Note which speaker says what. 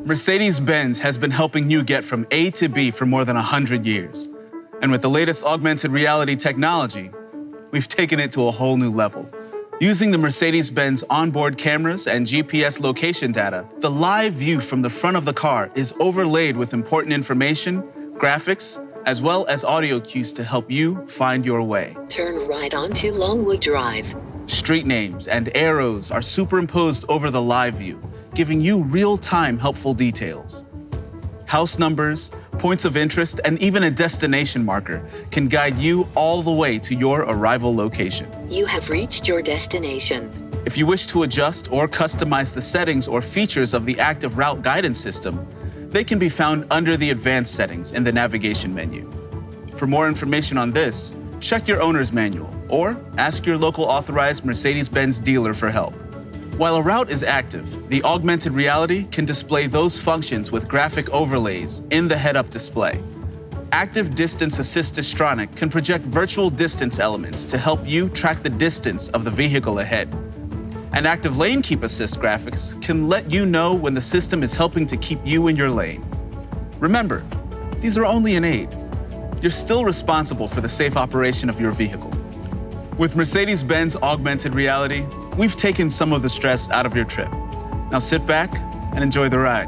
Speaker 1: Mercedes-Benz has been helping you get from A to B for more than 100 years. And with the latest augmented reality technology, we've taken it to a whole new level. Using the Mercedes-Benz onboard cameras and GPS location data, the live view from the front of the car is overlaid with important information, graphics, as well as audio cues to help you find your way.
Speaker 2: Turn right onto Longwood Drive.
Speaker 1: Street names and arrows are superimposed over the live view, giving you real-time helpful details. House numbers, points of interest, and even a destination marker can guide you all the way to your arrival location.
Speaker 2: You have reached your destination.
Speaker 1: If you wish to adjust or customize the settings or features of the active route guidance system, they can be found under the advanced settings in the navigation menu. For more information on this, check your owner's manual or ask your local authorized Mercedes-Benz dealer for help. While a route is active, the augmented reality can display those functions with graphic overlays in the head-up display. Active Distance Assist Distronic can project virtual distance elements to help you track the distance of the vehicle ahead. And Active Lane Keep Assist graphics can let you know when the system is helping to keep you in your lane. Remember, these are only an aid. You're still responsible for the safe operation of your vehicle. With Mercedes-Benz Augmented Reality, we've taken some of the stress out of your trip. Now sit back and enjoy the ride.